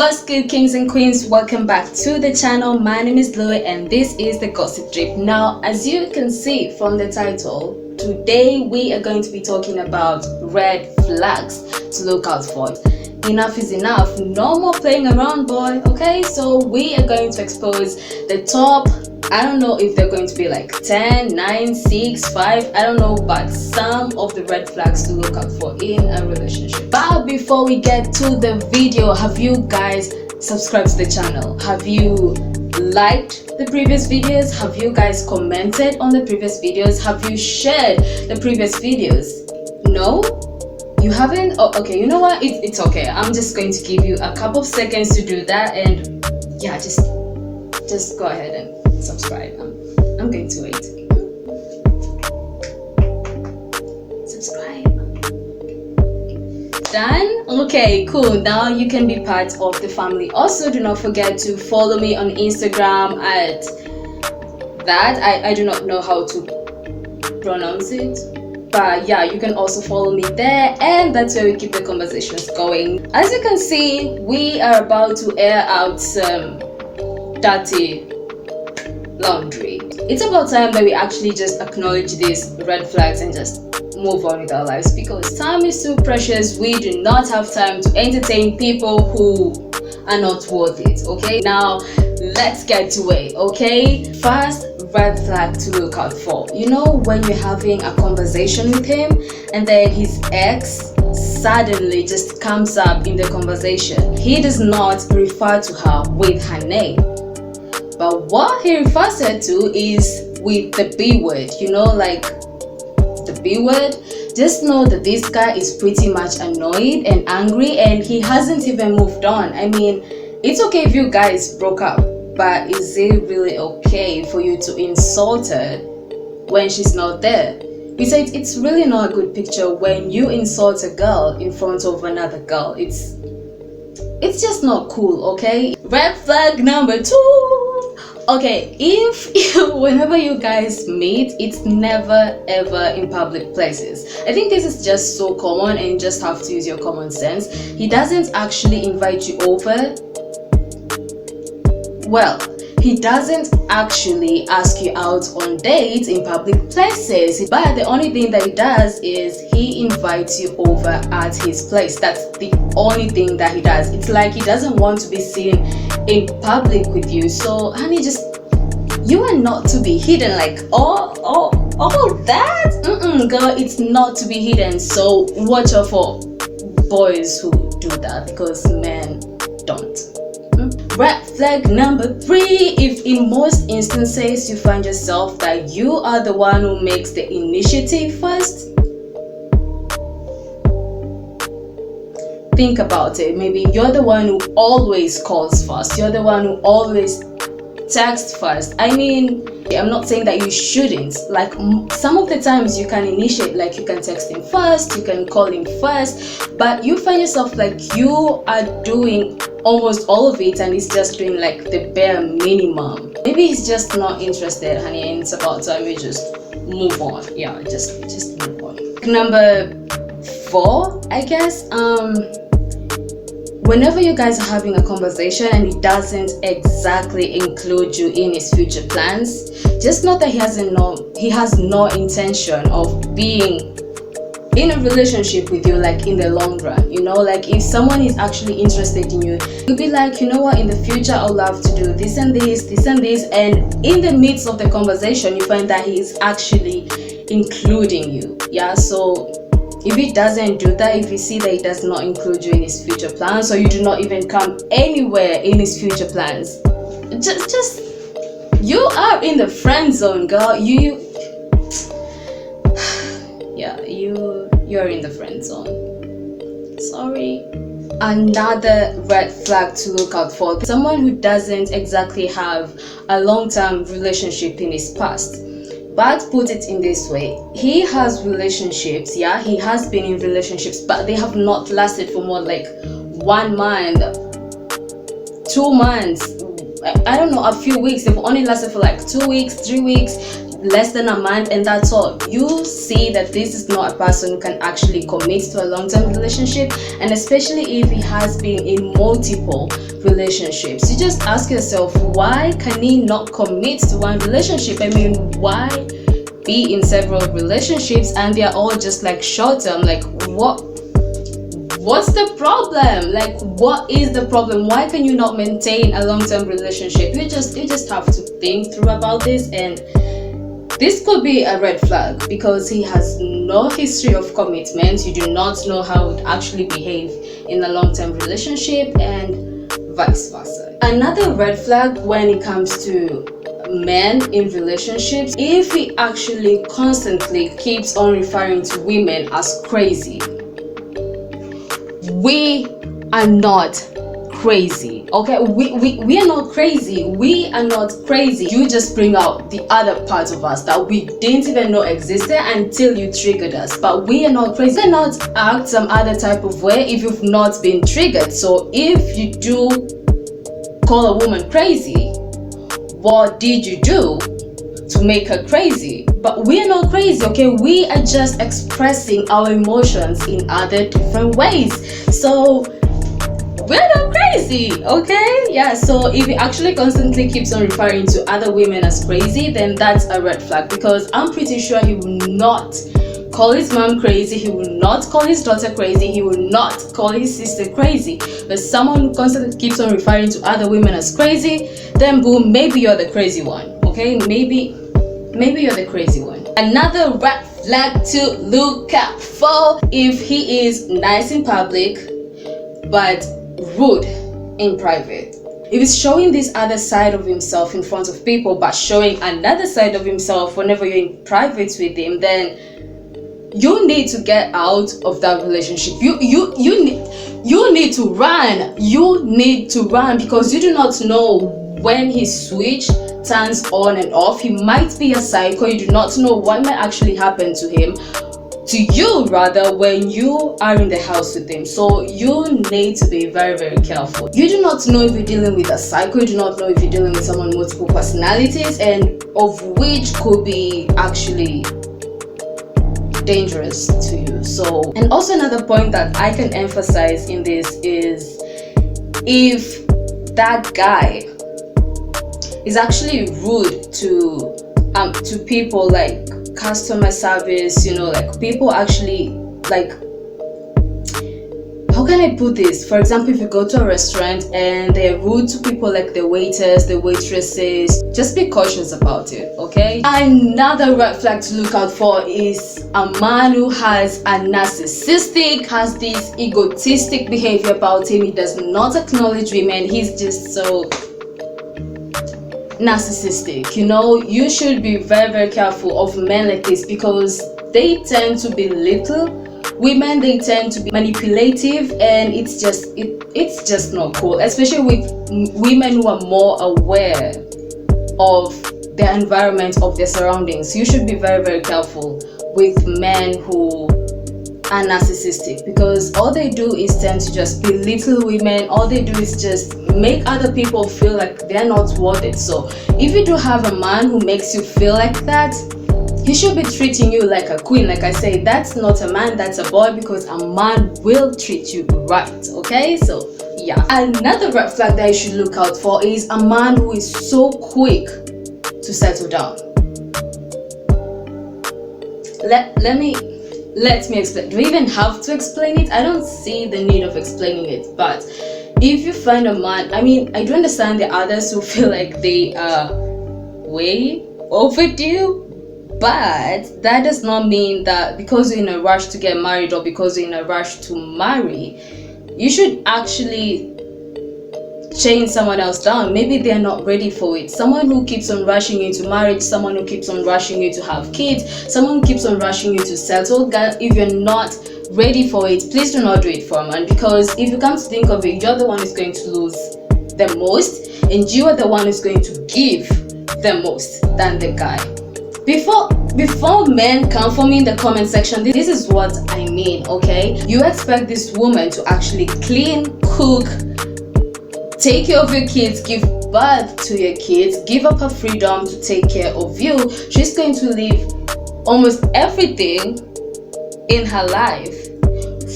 What's good, kings and queens? Welcome back to the channel. My name is Louie and this is the Gossip Drip. Now, as you can see from the title, today we are going to be talking about red flags to look out for. Enough is enough. No more playing around, boy. Okay, so we are going to expose the top, I don't know if they're going to be like 10, 9, 6, 5, I don't know, but some of the red flags to look out for in a relationship. But before we get to the video, have you guys subscribed to the channel? Have you liked the previous videos? Have you guys commented on the previous videos? Have you shared the previous videos? No? You haven't? Oh, okay, you know what? It's okay. I'm just going to give you a couple of seconds to do that, and yeah, just go ahead and subscribe. I'm going to wait. Subscribe. Done? Okay, cool. Now you can be part of the family. Also, do not forget to follow me on Instagram at that. I do not know how to pronounce it. But yeah, you can also follow me there, and that's where we keep the conversations going. As you can see, we are about to air out some dirty laundry. It's about time that we actually just acknowledge these red flags and just move on with our lives, because time is too precious. We do not have time to entertain people who are not worth it. Okay, now let's get to it. Okay, first red flag to look out for. You know, when you're having a conversation with him and then his ex suddenly just comes up in the conversation. He does not refer to her with her name, but what he refers her to is with the B word. You know, like the B word. Just know that this guy is pretty much annoyed and angry, and he hasn't even moved on. I mean, it's okay if you guys broke up, but is it really okay for you to insult her when she's not there? You say it's really not a good picture when you insult a girl in front of another girl. It's just not cool, okay? Red flag number 2. Okay, if whenever you guys meet, it's never ever in public places. I think this is just so common, and you just have to use your common sense. He doesn't actually invite you over. Well, he doesn't actually ask you out on dates in public places, but the only thing that he does is he invites you over at his place. That's the only thing that he does. It's like he doesn't want to be seen in public with you. So honey, you are not to be hidden. Like all that girl, it's not to be hidden. So watch out for boys who do that, because men don't. Red flag number 3. If in most instances you find yourself that you are the one who makes the initiative first, think about it. Maybe you're the one who always calls first. You're the one who always texts first. I mean, I'm not saying that you shouldn't. Like, some of the times you can initiate, like you can text him first, you can call him first, but you find yourself like you are doing almost all of it and he's just doing like the bare minimum. Maybe he's just not interested, honey, and it's about time we just move on. Yeah, just move on. Number 4, I guess. Whenever you guys are having a conversation and he doesn't exactly include you in his future plans, just know that he has no intention of being in a relationship with you, like in the long run. You know, like if someone is actually interested in you, you'll be like, you know what, in the future I'll love to do this and this, this and this, and in the midst of the conversation you find that he is actually including you. Yeah, so if he doesn't do that, if you see that he does not include you in his future plans, or you do not even come anywhere in his future plans, just you are in the friend zone, girl. You're in the friend zone. Sorry. Another red flag to look out for. Someone who doesn't exactly have a long-term relationship in his past. But put it in this way, he has relationships, yeah, he has been in relationships, but they have not lasted for more like 1 month, 2 months, I don't know, a few weeks. They've only lasted for like 2 weeks, 3 weeks. less than a month and that's all, you see that this is not a person who can actually commit to a long-term relationship, and especially if he has been in multiple relationships. You just ask yourself, why can he not commit to one relationship? I mean, why be in several relationships and they're all just like short-term? Like, what's the problem? Like, what is the problem? Why can you not maintain a long-term relationship? You just have to think through about this, and this could be a red flag because he has no history of commitment. You do not know how he would actually behave in a long-term relationship, and vice versa. Another red flag when it comes to men in relationships, if he actually constantly keeps on referring to women as crazy. We are not crazy, okay? We are not crazy. We are not crazy. You just bring out the other parts of us that we didn't even know existed until you triggered us. But we are not crazy. You cannot act some other type of way if you've not been triggered. So if you do call a woman crazy, what did you do to make her crazy? But we are not crazy, okay? We are just expressing our emotions in other different ways. So we're not crazy, okay? Yeah, so if he actually constantly keeps on referring to other women as crazy, then that's a red flag, because I'm pretty sure he will not call his mom crazy, he will not call his daughter crazy, he will not call his sister crazy. But someone who constantly keeps on referring to other women as crazy, then boom, maybe you're the crazy one, okay? Maybe you're the crazy one. Another red flag to look out for: if he is nice in public but rude in private. If he's showing this other side of himself in front of people but showing another side of himself whenever you're in private with him, then you need to get out of that relationship. You need to run. You need to run, because you do not know when his switch turns on and off. He might be a psycho. You do not know what might actually happen to him, to you rather, when you are in the house with him. So you need to be very, very careful. You do not know if you're dealing with a psycho. You do not know if you're dealing with someone with multiple personalities, and of which could be actually dangerous to you. So, and also another point that I can emphasize in this is, if that guy is actually rude to people, like customer service, like people actually, like, how can I put this? For example, if you go to a restaurant and they're rude to people, like the waiters, the waitresses, just be cautious about it, okay? Another red flag to look out for is a man who has has this egotistic behavior about him. He does not acknowledge women. He's just so narcissistic. You should be very, very careful of men like this, because they tend to belittle women, they tend to be manipulative, and it's just not cool, especially with women who are more aware of their environment, of their surroundings. You should be very, very careful with men who are narcissistic, because all they do is tend to just belittle women. All they do is just make other people feel like they're not worth it. So if you do have a man who makes you feel like that, he should be treating you like a queen. Like I say, that's not a man, that's a boy, because a man will treat you right, okay? So yeah. Another red flag that you should look out for is a man who is so quick to settle down. Let me explain. Do we even have to explain it? I don't see the need of explaining it. But if you find a man, I mean, I do understand the others who feel like they are way overdue, but that does not mean that because you're in a rush to get married or because you're in a rush to marry, you should actually chain someone else down. Maybe they're not ready for it. Someone who keeps on rushing you into marriage, someone who keeps on rushing you to have kids, someone who keeps on rushing you to settle, if you're not ready for it, please do not do it for a man, because if you come to think of it, you're the one who's going to lose the most, and you are the one who's going to give the most than the guy. Before men come for me in the comment section, this is what I mean, okay? You expect this woman to actually clean, cook, take care of your kids, give birth to your kids, give up her freedom to take care of you. She's going to leave almost everything in her life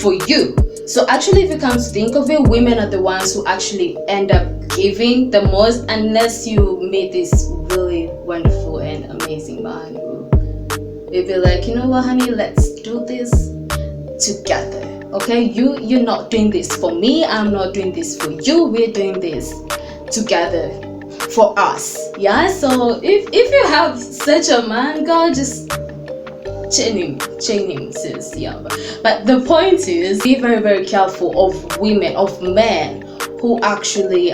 for you. So actually, if you come to think of it, women are the ones who actually end up giving the most, unless you meet this really wonderful and amazing man who will be like, you know what, honey, let's do this together. Okay, you're not doing this for me, I'm not doing this for you, we're doing this together for us. Yeah, so if you have such a man, girl, just chain him, sis. Yeah, but the point is, be very, very careful of women, of men who actually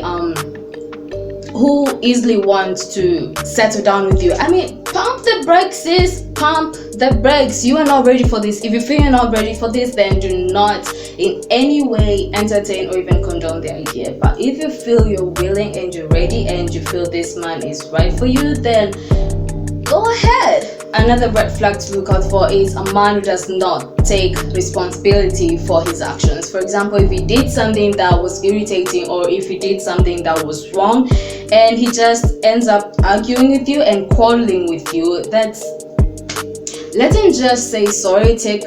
who easily want to settle down with you. I mean, pump the brakes, sis. Pump the brakes. You are not ready for this. If you feel you're not ready for this, then do not in any way entertain or even condone the idea. But if you feel you're willing and you're ready and you feel this man is right for you, then go ahead. Another red flag to look out for is a man who does not take responsibility for his actions. For example, if he did something that was irritating, or if he did something that was wrong and he just ends up arguing with you and quarreling with you, let him just say sorry, take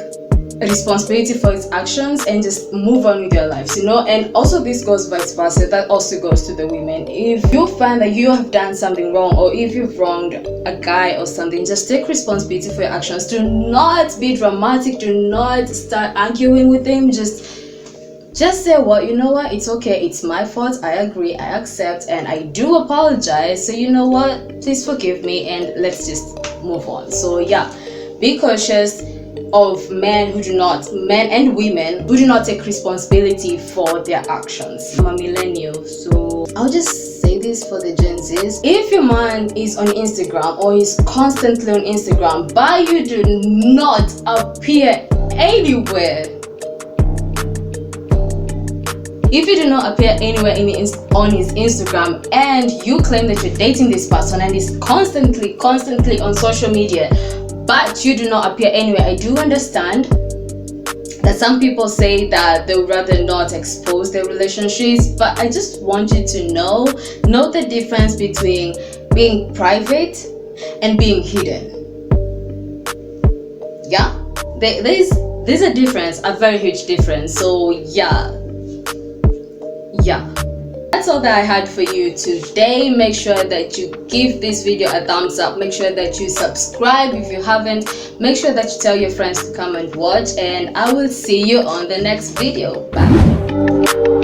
responsibility for his actions, and just move on with your lives, you know. And also this goes vice versa, that also goes to the women. If you find that you have done something wrong, or if you've wronged a guy or something, just take responsibility for your actions. Do not be dramatic, do not start arguing with him. Just say, well, you know what, it's okay, it's my fault, I agree, I accept, and I do apologize, so you know what, please forgive me, and let's just move on. So yeah, be cautious of men and women who do not take responsibility for their actions. I'm a millennial, so I'll just say this for the Gen Zs. If your man is on Instagram or is constantly on Instagram, but you do not appear anywhere, if you do not appear anywhere on his Instagram, and you claim that you're dating this person and is constantly on social media, but you do not appear anywhere, I do understand that some people say that they would rather not expose their relationships, but I just want you to know the difference between being private and being hidden. Yeah, there's a difference, a very huge difference. So yeah, that's all that I had for you today. Make sure that you give this video a thumbs up. Make sure that you subscribe if you haven't. Make sure that you tell your friends to come and watch, and I will see you on the next video. Bye.